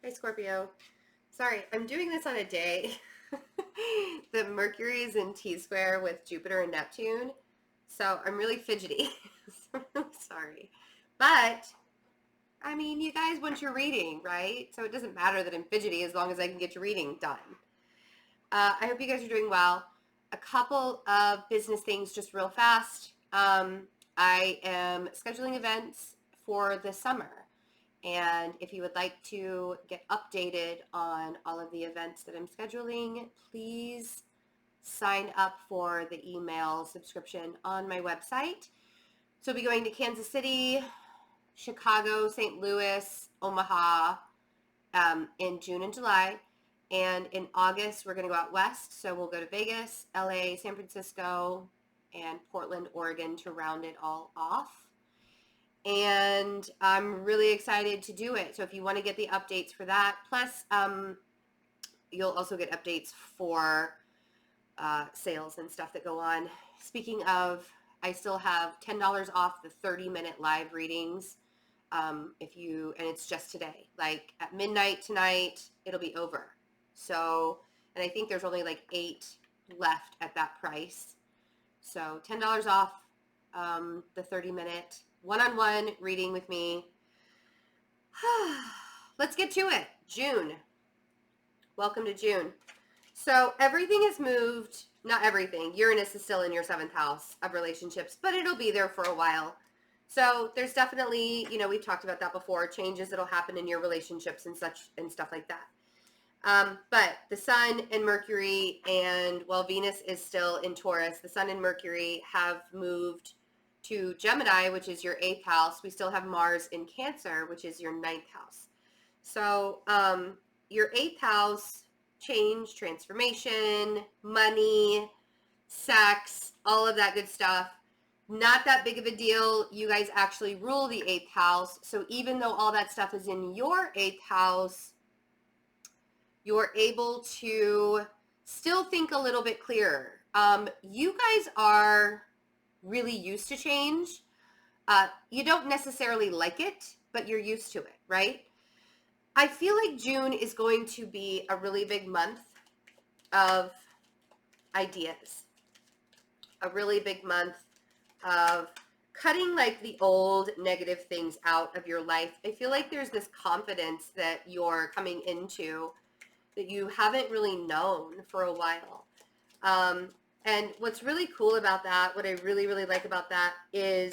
Hi, Scorpio. Sorry, I'm doing this on a day that Mercury is in T-square with Jupiter and Neptune, so I'm really fidgety. So I'm really sorry. But, I mean, you guys want your reading, right? So it doesn't matter that I'm fidgety as long as I can get your reading done. I hope you guys are doing well. A couple of business things just real fast. I am scheduling events for the summer. And if you would like to get updated on all of the events that I'm scheduling, please sign up for the email subscription on my website. So I'll be going to Kansas City, Chicago, St. Louis, Omaha in June and July. And in August, we're going to go out west. So we'll go to Vegas, LA, San Francisco, and Portland, Oregon to round it all off. And I'm really excited to do it. So if you want to get the updates for that, plus you'll also get updates for sales and stuff that go on. Speaking of, I still have $10 off the 30-minute live readings. And it's just today, like at midnight tonight, it'll be over. So, and I think there's only like 8 left at that price. So $10 off the 30-minute one-on-one reading with me. Let's get to it. June. Welcome to June. So everything has moved, not everything. Uranus is still in your 7th house of relationships, but it'll be there for a while. So there's definitely, we've talked about that before, changes that'll happen in your relationships and such and stuff like that. But the Sun and Mercury Venus is still in Taurus. The Sun and Mercury have moved to Gemini, which is your 8th house. We still have Mars in Cancer, which is your 9th house. So your 8th house, change, transformation, money, sex, all of that good stuff. Not that big of a deal. You guys actually rule the 8th house. So even though all that stuff is in your 8th house, you're able to still think a little bit clearer. You guys are really used to change. You don't necessarily like it, but you're used to it, right? I feel like June is going to be a really big month of ideas. A really big month of cutting like the old negative things out of your life. I feel like there's this confidence that you're coming into that you haven't really known for a while. And what's really cool about that, what I really, really like about that is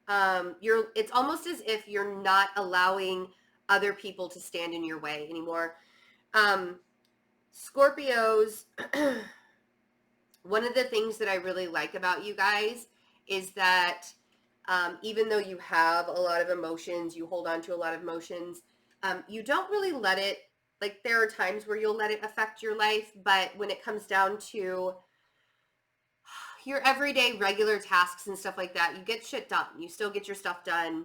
it's almost as if you're not allowing other people to stand in your way anymore. Scorpios, one of the things that I really like about you guys is that even though you have a lot of emotions, you hold on to a lot of emotions, you don't really let it, like there are times where you'll let it affect your life, but when it comes down to your everyday regular tasks and stuff like that, you get shit done. You still get your stuff done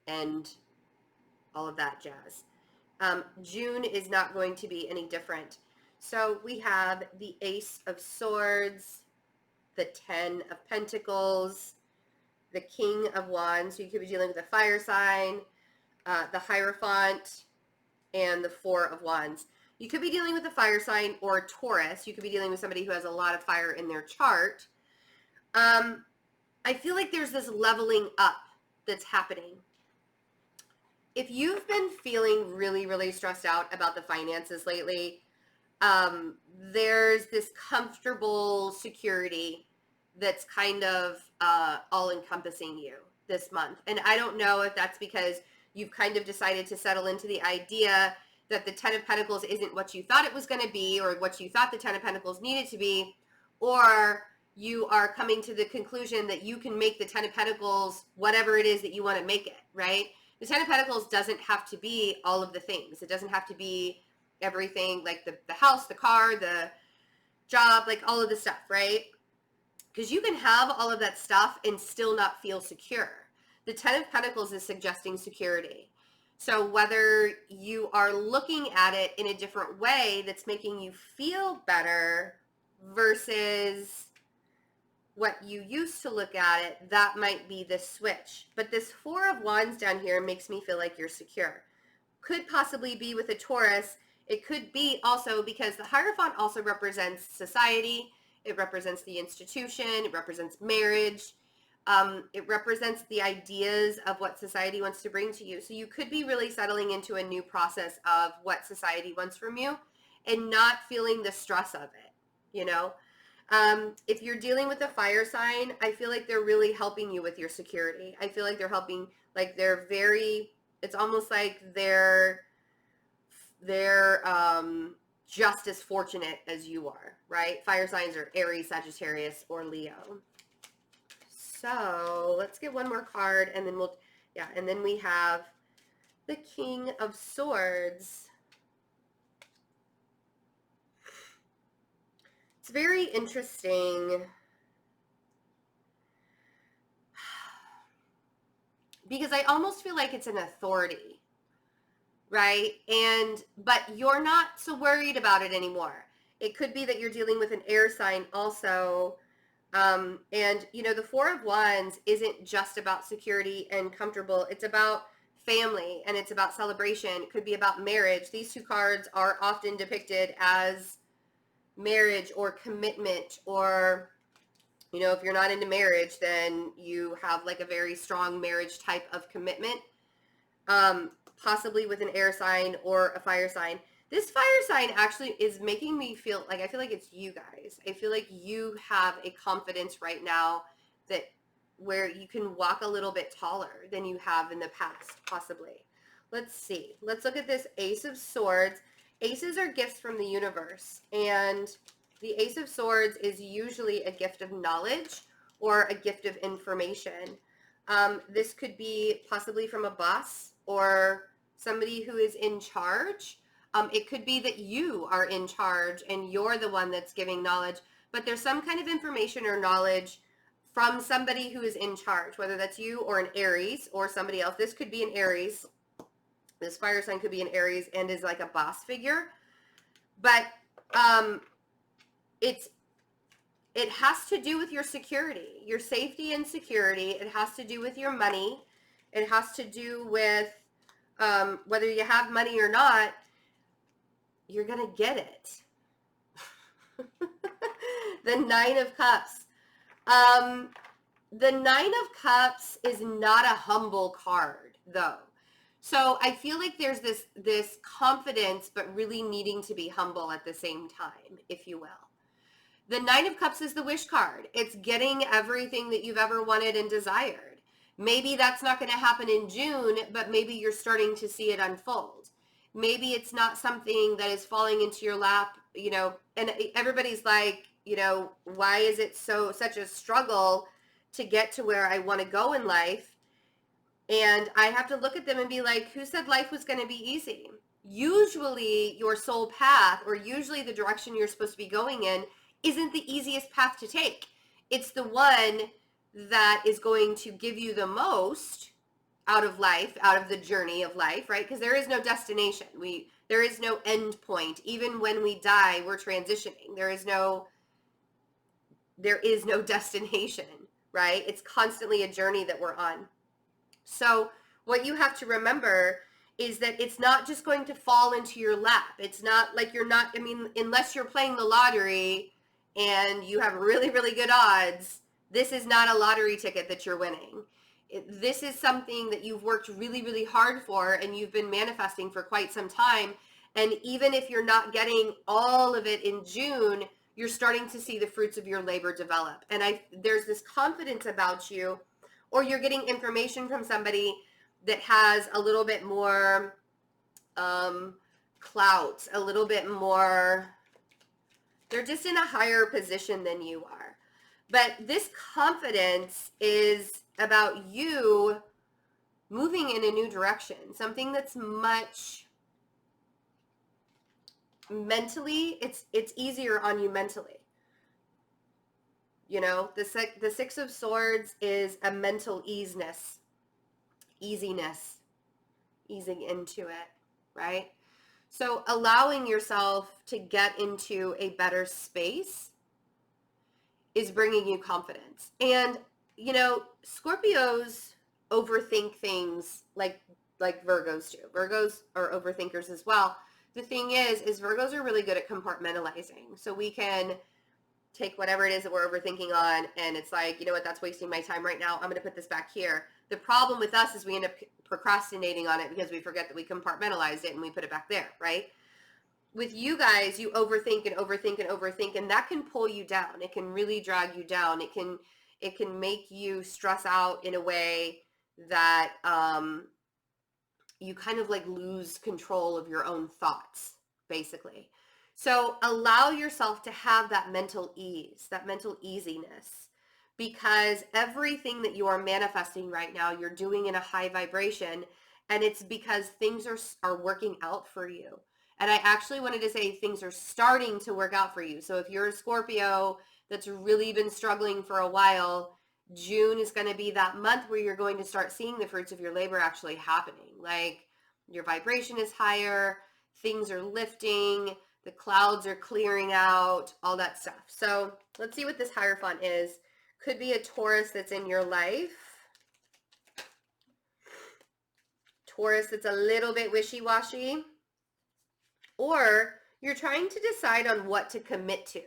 and all of that jazz. June is not going to be any different. So we have the Ace of Swords, the 10 of Pentacles, the King of Wands. So you could be dealing with a fire sign, the Hierophant, and the 4 of Wands. You could be dealing with a fire sign or a Taurus. You could be dealing with somebody who has a lot of fire in their chart. I feel like there's this leveling up that's happening. If you've been feeling really, really stressed out about the finances lately, there's this comfortable security that's kind of all-encompassing you this month. And I don't know if that's because you've kind of decided to settle into the idea that the 10 of Pentacles isn't what you thought it was going to be or what you thought the 10 of Pentacles needed to be, or you are coming to the conclusion that you can make the 10 of Pentacles whatever it is that you want to make it, right? The 10 of Pentacles doesn't have to be all of the things. It doesn't have to be everything, like the house, the car, the job, like all of the stuff, right? Because you can have all of that stuff and still not feel secure. The 10 of Pentacles is suggesting security. So whether you are looking at it in a different way that's making you feel better versus what you used to look at it, that might be the switch. But this 4 of Wands down here makes me feel like you're secure. could possibly be with a Taurus. It could be also because the Hierophant also represents society. It represents the institution. It represents marriage. It represents the ideas of what society wants to bring to you. So you could be really settling into a new process of what society wants from you and not feeling the stress of it, you know? If you're dealing with a fire sign, I feel like they're really helping you with your security. I feel like they're helping, like they're very, it's almost like they're just as fortunate as you are, right? Fire signs are Aries, Sagittarius, or Leo. So let's get one more card, and then and then we have the King of Swords. It's very interesting because I almost feel like it's an authority, right? But you're not so worried about it anymore. It could be that you're dealing with an air sign also. And you know, the Four of Wands isn't just about security and comfortable. It's about family, and it's about celebration. It could be about marriage. These two cards are often depicted as marriage or commitment, or, you know, if you're not into marriage, then you have like a very strong marriage type of commitment, possibly with an air sign or a fire sign. This fire sign actually is making me feel like, I feel like it's you guys. I feel like you have a confidence right now that where you can walk a little bit taller than you have in the past, possibly. Let's see. Let's look at this Ace of Swords. Aces are gifts from the universe, and the Ace of Swords is usually a gift of knowledge or a gift of information. This could be possibly from a boss or somebody who is in charge. It could be that you are in charge and you're the one that's giving knowledge, but there's some kind of information or knowledge from somebody who is in charge, whether that's you or an Aries or somebody else. This could be an Aries. This fire sign could be an Aries and is like a boss figure. But it has to do with your security, your safety and security. It has to do with your money. It has to do with whether you have money or not, you're going to get it. The Nine of Cups. The Nine of Cups is not a humble card, though. So I feel like there's this confidence, but really needing to be humble at the same time, if you will. The Nine of Cups is the wish card. It's getting everything that you've ever wanted and desired. Maybe that's not going to happen in June, but maybe you're starting to see it unfold. Maybe it's not something that is falling into your lap, you know, and everybody's like, you know, why is it such a struggle to get to where I want to go in life? And I have to look at them and be like, who said life was going to be easy? Usually your soul path, or usually the direction you're supposed to be going in, isn't the easiest path to take. It's the one that is going to give you the most out of life, out of the journey of life, right? Because there is no destination. There is no end point. Even when we die, we're transitioning. There is no destination, right? It's constantly a journey that we're on. So what you have to remember is that it's not just going to fall into your lap. It's not like unless you're playing the lottery and you have really, really good odds, this is not a lottery ticket that you're winning. This is something that you've worked really, really hard for, and you've been manifesting for quite some time. And even if you're not getting all of it in June, you're starting to see the fruits of your labor develop. And there's this confidence about you, or you're getting information from somebody that has a little bit more clout, a little bit more, they're just in a higher position than you are. But this confidence is about you moving in a new direction, something that's much mentally, it's easier on you mentally. You know, the Six of Swords is a mental easiness, easing into it, right? So allowing yourself to get into a better space is bringing you confidence. And, you know, Scorpios overthink things like like Virgos do. Virgos are overthinkers as well. The thing is Virgos are really good at compartmentalizing. So we can take whatever it is that we're overthinking on, and it's like, you know what, that's wasting my time right now. I'm going to put this back here. The problem with us is we end up procrastinating on it because we forget that we compartmentalized it and we put it back there, right? With you guys, you overthink and overthink and overthink, and that can pull you down. It can really drag you down. It can make you stress out in a way that you kind of like lose control of your own thoughts, basically. So allow yourself to have that mental ease, that mental easiness, because everything that you are manifesting right now, you're doing in a high vibration, and it's because things are working out for you. And I actually wanted to say things are starting to work out for you. So if you're a Scorpio that's really been struggling for a while, June is going to be that month where you're going to start seeing the fruits of your labor actually happening. Like your vibration is higher, things are lifting, the clouds are clearing out, all that stuff. So let's see what this Hierophant is. Could be a Taurus that's in your life. Taurus that's a little bit wishy-washy. Or you're trying to decide on what to commit to,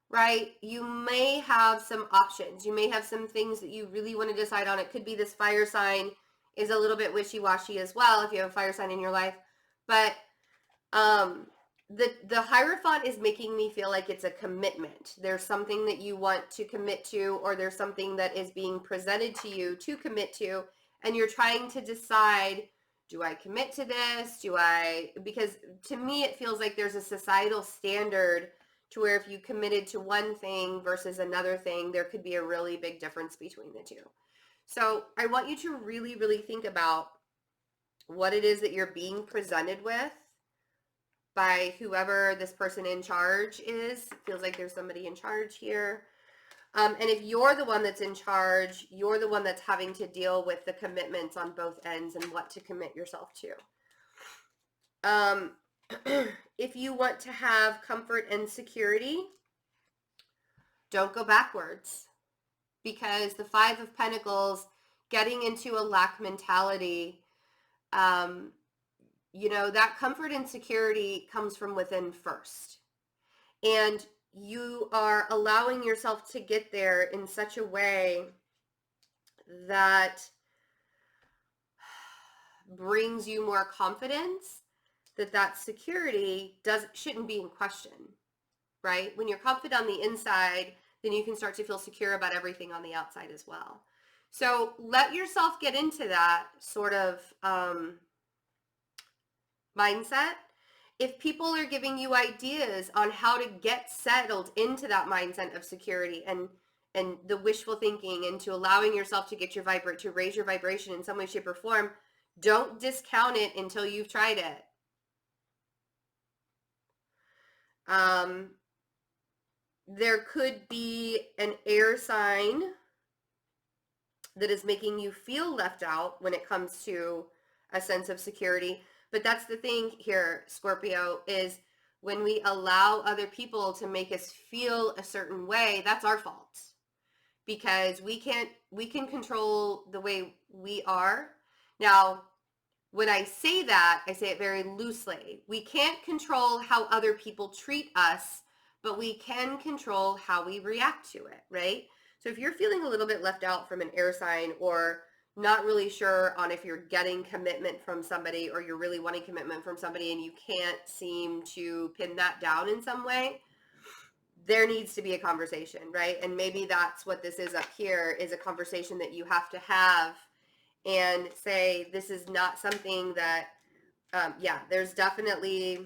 right? You may have some options. You may have some things that you really want to decide on. It could be this fire sign is a little bit wishy-washy as well if you have a fire sign in your life. But the Hierophant is making me feel like it's a commitment. There's something that you want to commit to, or there's something that is being presented to you to commit to, and you're trying to decide, do I commit to this? Because to me it feels like there's a societal standard to where if you committed to one thing versus another thing, there could be a really big difference between the two. So I want you to really, really think about what it is that you're being presented with by whoever this person in charge is. It feels like there's somebody in charge here. And if you're the one that's in charge, you're the one that's having to deal with the commitments on both ends and what to commit yourself to. If you want to have comfort and security, don't go backwards, because the Five of Pentacles, getting into a lack mentality, that comfort and security comes from within first. And you are allowing yourself to get there in such a way that brings you more confidence that security shouldn't be in question, right? When you're confident on the inside, then you can start to feel secure about everything on the outside as well. So let yourself get into that sort of mindset. If people are giving you ideas on how to get settled into that mindset of security and the wishful thinking, and to allowing yourself to get to raise your vibration in some way, shape, or form, don't discount it until you've tried it. There could be an air sign that is making you feel left out when it comes to a sense of security. But that's the thing here, Scorpio, is when we allow other people to make us feel a certain way, that's our fault. Because we can control the way we are. Now, when I say that, I say it very loosely. We can't control how other people treat us, but we can control how we react to it, right? So if you're feeling a little bit left out from an air sign, or not really sure on if you're getting commitment from somebody, or you're really wanting commitment from somebody and you can't seem to pin that down in some way, there needs to be a conversation, right? And maybe that's what this is up here, is a conversation that you have to have and say, this is not something that, there's definitely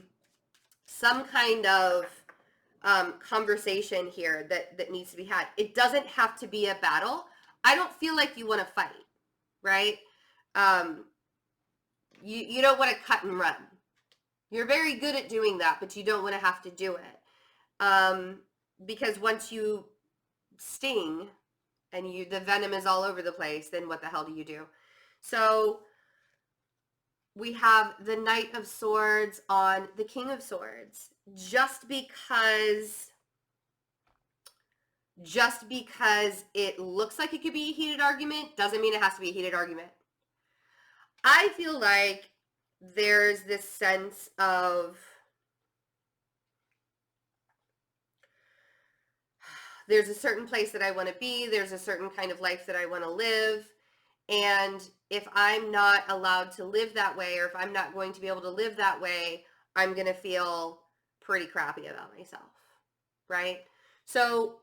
some kind of conversation here that needs to be had. It doesn't have to be a battle. I don't feel like you want to fight, right? You don't want to cut and run. You're very good at doing that, but you don't want to have to do it. Because once you sting and the venom is all over the place, then what the hell do you do? So we have the Knight of Swords on the King of Swords. Just because it looks like it could be a heated argument doesn't mean it has to be a heated argument. I feel like there's this sense of there's a certain place that I want to be, there's a certain kind of life that I want to live, and if I'm not allowed to live that way, or if I'm not going to be able to live that way, I'm going to feel pretty crappy about myself, right? So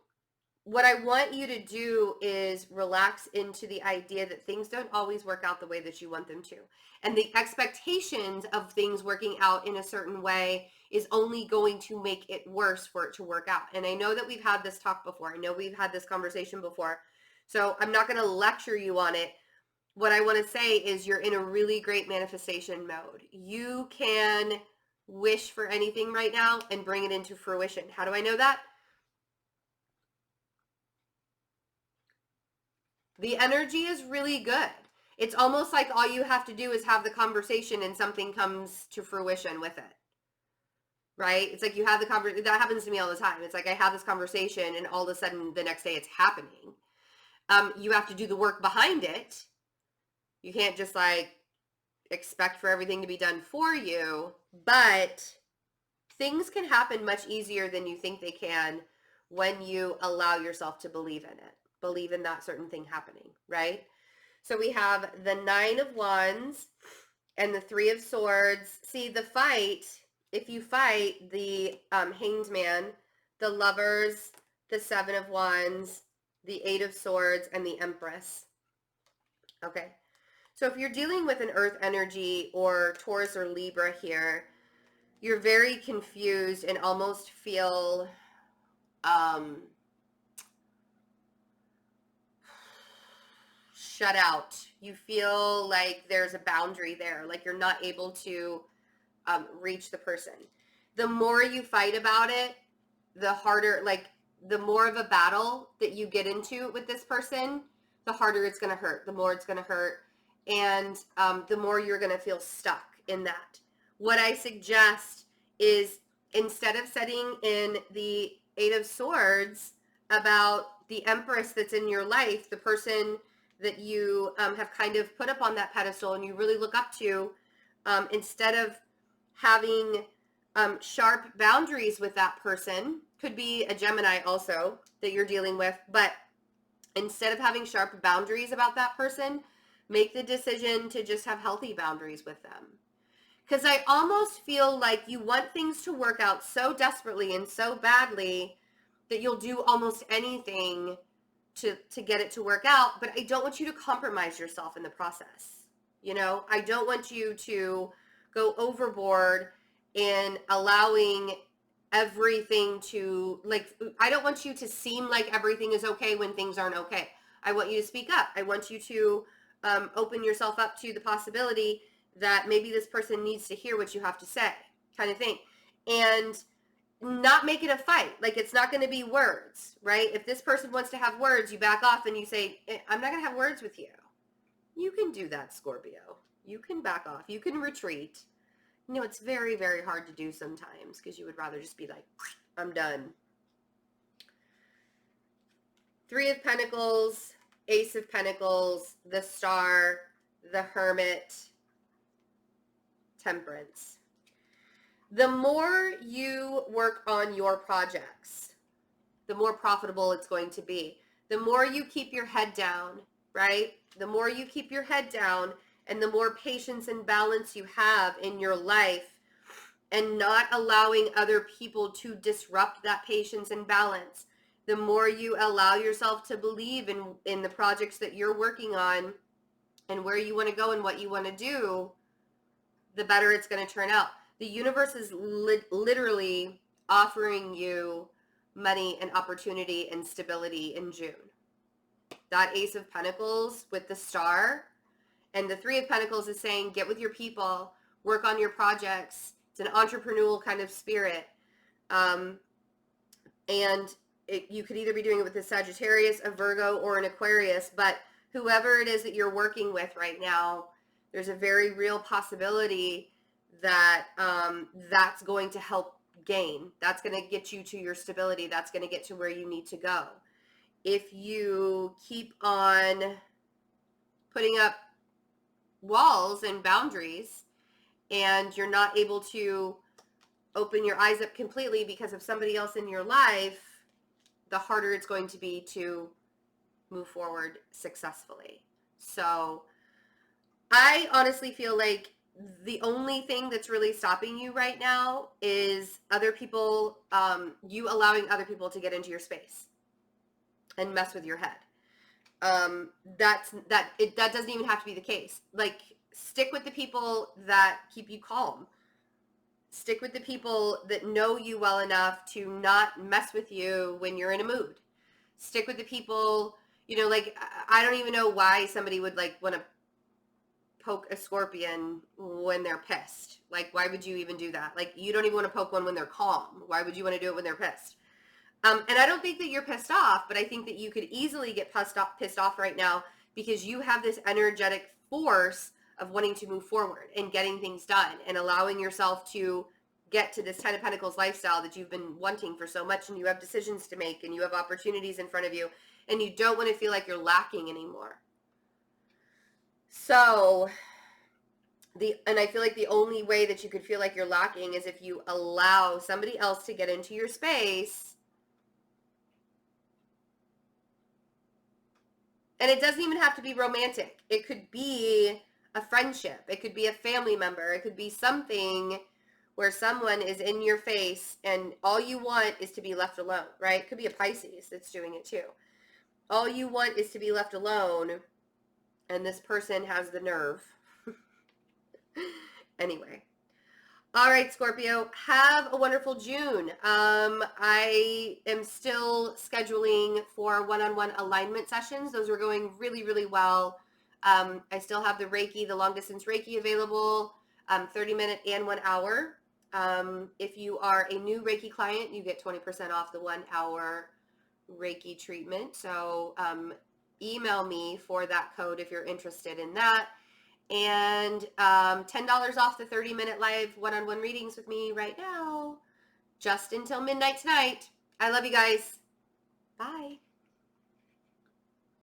what I want you to do is relax into the idea that things don't always work out the way that you want them to. And the expectations of things working out in a certain way is only going to make it worse for it to work out. And I know that we've had this talk before. I know we've had this conversation before. So I'm not going to lecture you on it. What I want to say is you're in a really great manifestation mode. You can wish for anything right now and bring it into fruition. How do I know that? The energy is really good. It's almost like all you have to do is have the conversation and something comes to fruition with it. Right? It's like you have the conversation. That happens to me all the time. It's like I have this conversation and all of a sudden the next day it's happening. You have to do the work behind it. You can't just like expect for everything to be done for you, but things can happen much easier than you think they can when you allow yourself to believe in it. Believe in that certain thing happening, right? So we have the 9 of Wands and the 3 of Swords. See, the fight, if you fight the Hanged Man, the Lovers, the 7 of Wands, the 8 of Swords, and the Empress. Okay. So if you're dealing with an Earth energy or Taurus or Libra here, you're very confused and almost feel shut out. You feel like there's a boundary there, like you're not able to reach the person. The more you fight about it, the harder, like the more of a battle that you get into with this person, the harder it's going to hurt, the more it's going to hurt, and the more you're going to feel stuck in that. What I suggest is instead of setting in the 8 of Swords about the Empress that's in your life, the person that you have kind of put up on that pedestal and you really look up to, instead of having sharp boundaries with that person, could be a Gemini also that you're dealing with, but instead of having sharp boundaries about that person, make the decision to just have healthy boundaries with them. Because I almost feel like you want things to work out so desperately and so badly that you'll do almost anything to get it to work out, but I don't want you to compromise yourself in the process. You know, I don't want you to go overboard in allowing everything to, like, I don't want you to seem like everything is okay when things aren't okay. I want you to speak up. I want you to open yourself up to the possibility that maybe this person needs to hear what you have to say, kind of thing. And not make it a fight. Like, it's not going to be words, right? If this person wants to have words, you back off and you say, I'm not going to have words with you. You can do that, Scorpio. You can back off. You can retreat. You know, it's very, very hard to do sometimes because you would rather just be like, I'm done. 3 of Pentacles, Ace of Pentacles, the Star, the Hermit, Temperance. The more you work on your projects, the more profitable it's going to be. The more you keep your head down, right? The more you keep your head down and the more patience and balance you have in your life and not allowing other people to disrupt that patience and balance, the more you allow yourself to believe in the projects that you're working on and where you want to go and what you want to do, the better it's going to turn out. The universe is literally offering you money and opportunity and stability in June. That Ace of Pentacles with the Star and the 3 of Pentacles is saying, get with your people, work on your projects. It's an entrepreneurial kind of spirit. And you could either be doing it with a Sagittarius, a Virgo, or an Aquarius, but whoever it is that you're working with right now, there's a very real possibility that that's going to help gain. That's going to get you to your stability. That's going to get to where you need to go. If you keep on putting up walls and boundaries, and you're not able to open your eyes up completely because of somebody else in your life, the harder it's going to be to move forward successfully. So I honestly feel like the only thing that's really stopping you right now is other people, you allowing other people to get into your space and mess with your head. That doesn't even have to be the case. Like, stick with the people that keep you calm. Stick with the people that know you well enough to not mess with you when you're in a mood. Stick with the people, like, I don't even know why somebody would like want to poke a scorpion when they're pissed. Like, why would you even do that? Like, you don't even want to poke one when they're calm. Why would you want to do it when they're pissed? And I don't think that you're pissed off, but I think that you could easily get pissed off right now because you have this energetic force of wanting to move forward and getting things done and allowing yourself to get to this 10 of Pentacles lifestyle that you've been wanting for so much, and you have decisions to make and you have opportunities in front of you, and you don't want to feel like you're lacking anymore. So, and I feel like the only way that you could feel like you're lacking is if you allow somebody else to get into your space. And it doesn't even have to be romantic. It could be a friendship. It could be a family member. It could be something where someone is in your face and all you want is to be left alone, right? It could be a Pisces that's doing it too. All you want is to be left alone, and this person has the nerve. Anyway. All right, Scorpio, have a wonderful June. I am still scheduling for one-on-one alignment sessions. Those are going really, really well. I still have the Reiki, the long distance Reiki available, 30-minute and 1 hour. If you are a new Reiki client, you get 20% off the 1 hour Reiki treatment. So email me for that code if you're interested in that. And $10 off the 30-minute live one-on-one readings with me right now, just until midnight tonight. I love you guys. Bye.